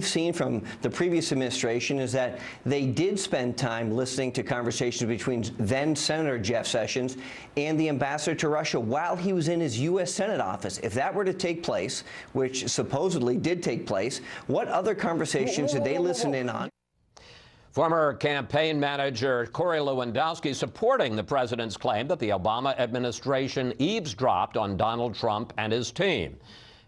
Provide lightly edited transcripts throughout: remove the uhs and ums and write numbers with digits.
we've seen from the previous administration is that they did spend time listening to conversations between then Senator Jeff Sessions and the ambassador to Russia while he was in his U.S. Senate office. If that were to take place, which supposedly did take place, what other conversations did they listen in on? Former campaign manager Corey Lewandowski supporting the president's claim that the Obama administration eavesdropped on Donald Trump and his team.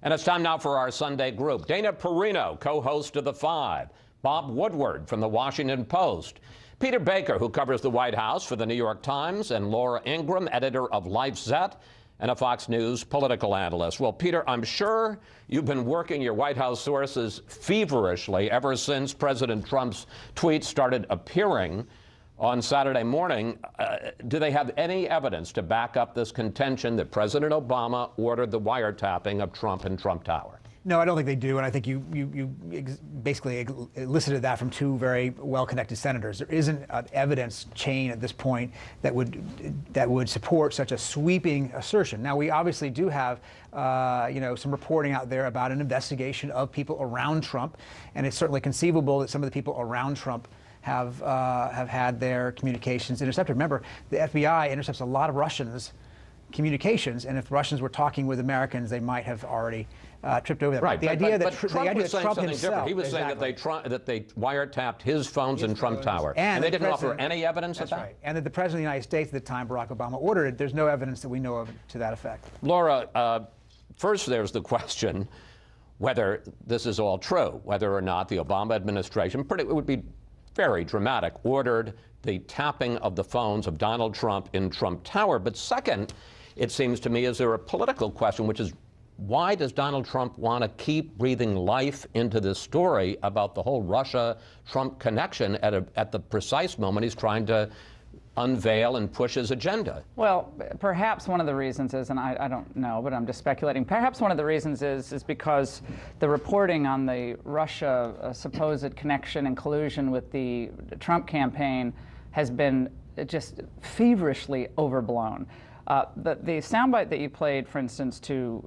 And it's time now for our Sunday group. Dana Perino, co-host of The Five. Bob Woodward from The Washington Post. Peter Baker, who covers the White House for The New York Times. And Laura Ingraham, editor of LifeZette and a Fox News political analyst. Well, Peter, I'm sure you've been working your White House sources feverishly ever since President Trump's tweets started appearing on Saturday morning. Do they have any evidence to back up this contention that President Obama ordered the wiretapping of Trump and Trump Tower? No, I don't think they do, and I think you basically elicited that from two very well-connected senators. There isn't an evidence chain at this point that would support such a sweeping assertion. Now, we obviously do have some reporting out there about an investigation of people around Trump, and it's certainly conceivable that some of the people around Trump have had their communications intercepted. Remember, the FBI intercepts a lot of Russians' communications, and if Russians were talking with Americans, they might have already tripped over that. Right. The idea that Trump was saying Trump something himself, different. He was saying that they wiretapped his phones in Trump Tower, and they didn't offer any evidence of that. That's right. And that the President of the United States at the time, Barack Obama, ordered it. There's no evidence that we know of to that effect. Laura, first there's the question whether this is all true, whether or not the Obama administration, it would be very dramatic, ordered the tapping of the phones of Donald Trump in Trump Tower. But second, it seems to me, is there a political question, which is why does Donald Trump want to keep breathing life into this story about the whole Russia-Trump connection at the precise moment he's trying to unveil and push his agenda? Well, perhaps one of the reasons is, and I don't know, but I'm just speculating, perhaps one of the reasons is because the reporting on the Russia supposed connection and collusion with the Trump campaign has been just feverishly overblown. The soundbite that you played, for instance, to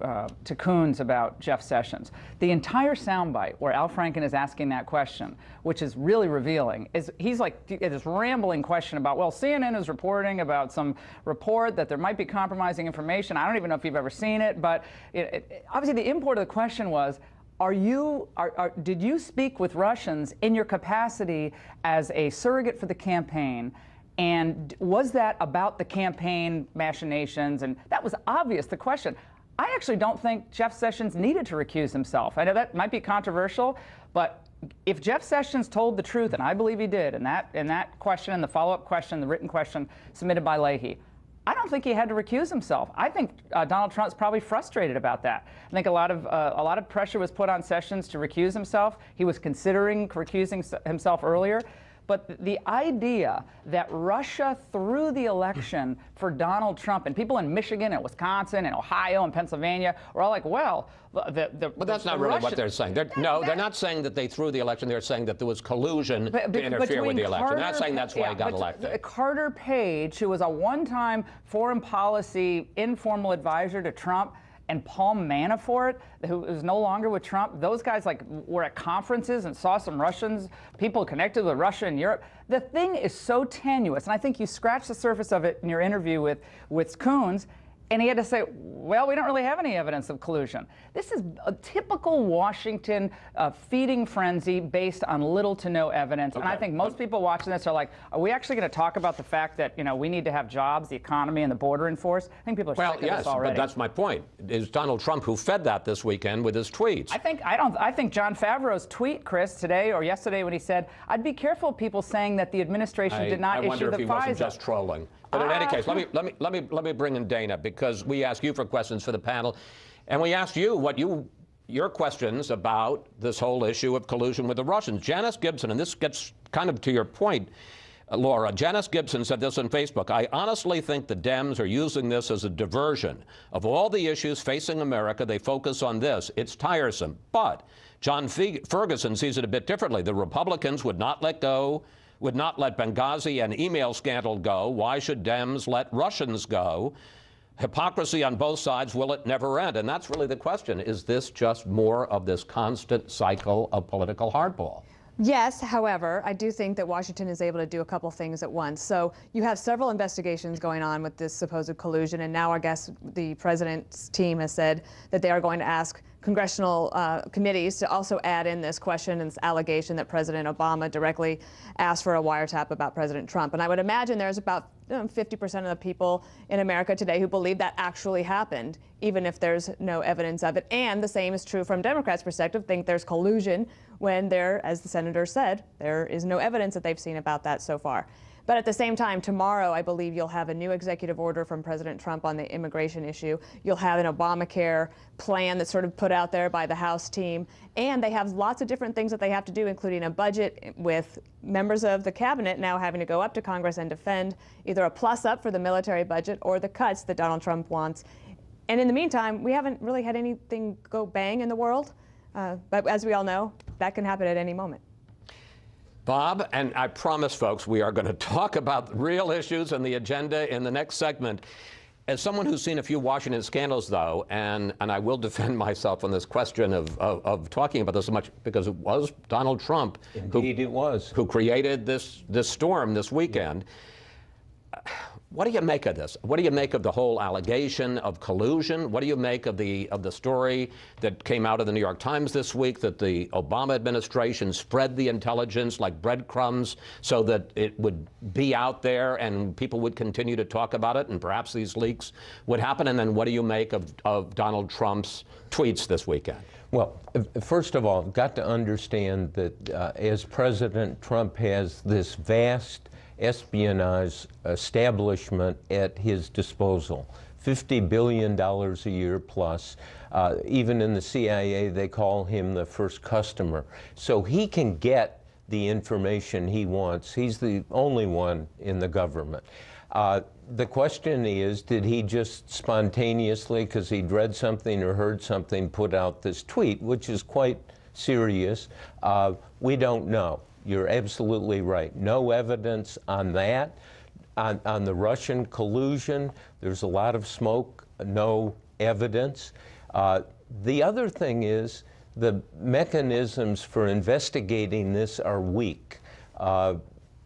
Coons about Jeff Sessions, the entire soundbite where Al Franken is asking that question, which is really revealing, is he's like this rambling question about, well, CNN is reporting about some report that there might be compromising information. I don't even know if you've ever seen it, but obviously the import of the question was, did you speak with Russians in your capacity as a surrogate for the campaign? And was that about the campaign machinations? And that was obvious, the question. I actually don't think Jeff Sessions needed to recuse himself. I know that might be controversial, but if Jeff Sessions told the truth, and I believe he did, in that question, and the follow-up question, the written question submitted by Leahy, I don't think he had to recuse himself. I think Donald Trump's probably frustrated about that. I think a lot of pressure was put on Sessions to recuse himself. He was considering recusing himself earlier. But the idea that Russia threw the election for Donald Trump, and people in Michigan and Wisconsin and Ohio and Pennsylvania were all like, well, but that's not really what they're saying. They're not saying that they threw the election. They're saying that there was collusion to interfere with the election. They're not saying that's why he got elected. Carter Page, who was a one-time foreign policy informal advisor to Trump, and Paul Manafort, who is no longer with Trump, those guys were at conferences and saw some Russians, people connected with Russia and Europe. The thing is so tenuous, and I think you scratched the surface of it in your interview with Coons, and he had to say, well, we don't really have any evidence of collusion. This is a typical Washington feeding frenzy based on little to no evidence. Okay. And I think most people watching this are like, are we actually going to talk about the fact that we need to have jobs, the economy, and the border enforced? I think people are sick of this already. But that's my point. It's Donald Trump who fed that this weekend with his tweets. I think John Favreau's tweet, Chris, today or yesterday when he said, I'd be careful of people saying that the administration did not issue the FISA. I wonder if he wasn't just trolling. But in any case, let me bring in Dana, because we ask you for questions for the panel, and we asked you your questions about this whole issue of collusion with the Russians. Janice Gibson, and this gets kind of to your point, Laura. Janice Gibson said this on Facebook. I honestly think the Dems are using this as a diversion. Of all the issues facing America, they focus on this. It's tiresome. But John Ferguson sees it a bit differently. The Republicans would not let Benghazi and email scandal go. Why should Dems let Russians go? hypocrisy on both sides, will it never end? And that's really the question. Is this just more of this constant cycle of political hardball? Yes, however, I do think that Washington is able to do a couple things at once. So you have several investigations going on with this supposed collusion, and now I guess the president's team has said that they are going to ask congressional committees to also add in this question and this allegation that President Obama directly asked for a wiretap about President Trump. And I would imagine there's about 50% of the people in America today who believe that actually happened, even if there's no evidence of it. And the same is true from Democrats' perspective, think there's collusion when there, as the senator said, there is no evidence that they've seen about that so far. But at the same time, tomorrow, I believe you'll have a new executive order from President Trump on the immigration issue. You'll have an Obamacare plan that's sort of put out there by the House team. And they have lots of different things that they have to do, including a budget with members of the cabinet now having to go up to Congress and defend either a plus up for the military budget or the cuts that Donald Trump wants. And in the meantime, we haven't really had anything go bang in the world. But as we all know, that can happen at any moment. Bob, and I promise, folks, we are going to talk about real issues and the agenda in the next segment. As someone who's seen a few Washington scandals, though, and I will defend myself on this question of talking about this so much, because it was Donald Trump who created this storm this weekend. What do you make of this? What do you make of the whole allegation of collusion? What do you make of the story that came out of the New York Times this week that the Obama administration spread the intelligence like breadcrumbs so that it would be out there and people would continue to talk about it and perhaps these leaks would happen? And then what do you make of Donald Trump's tweets this weekend? Well, first of all, got to understand that as President Trump has this vast espionage establishment at his disposal, $50 billion a year plus. Even in the CIA, they call him the first customer. So he can get the information he wants. He's the only one in the government. The question is, did he just spontaneously, because he'd read something or heard something, put out this tweet, which is quite serious? We don't know. You're absolutely right. No evidence on that. On the Russian collusion, there's a lot of smoke, no evidence. The other thing is the mechanisms for investigating this are weak.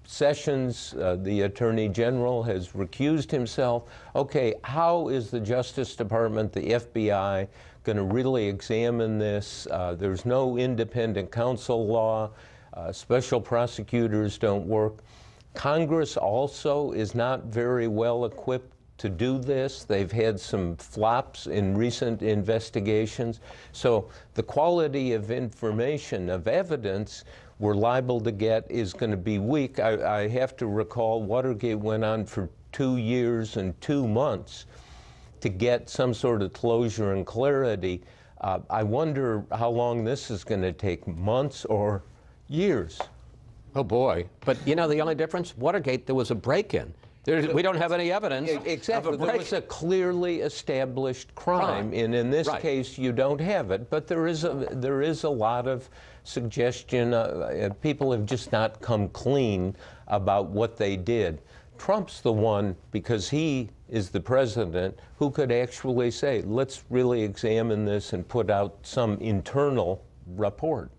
Sessions, the Attorney General, has recused himself. Okay, how is the Justice Department, the FBI, going to really examine this? There's no independent counsel law. Special prosecutors don't work. Congress also is not very well equipped to do this. They've had some flops in recent investigations. So the quality of information, of evidence we're liable to get is going to be weak. I have to recall Watergate went on for 2 years and 2 months to get some sort of closure and clarity. I wonder how long this is going to take, months or years. Oh, boy. But, you know, the only difference, Watergate, there was a break-in. We don't have any evidence exactly. of a There was a clearly established crime, and in this case, you don't have it. But there is a lot of suggestion. People have just not come clean about what they did. Trump's the one, because he is the president, who could actually say, let's really examine this and put out some internal report.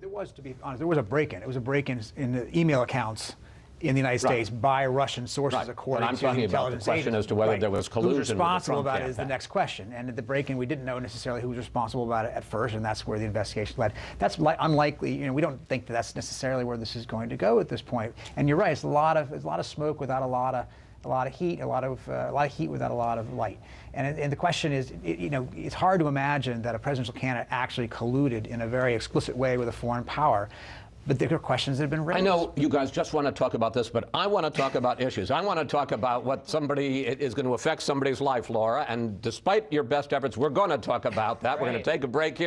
There was, to be honest, there was a break-in. It was a break-in in the email accounts in the United States by Russian sources, according to the intelligence the question as to whether there was collusion. Who's responsible with the Trump about it is the next question. And at the break-in, we didn't know necessarily who was responsible about it at first, and that's where the investigation led. That's unlikely. You know, we don't think that that's necessarily where this is going to go at this point. And you're right. It's a lot of smoke without a lot of heat, a lot of heat without a lot of light. And the question is, you know, it's hard to imagine that a presidential candidate actually colluded in a very explicit way with a foreign power. But there are questions that have been raised. I know you guys just want to talk about this, but I want to talk about issues. I want to talk about what somebody is going to affect somebody's life, Laura. And despite your best efforts, we're going to talk about that. We're going to take a break here.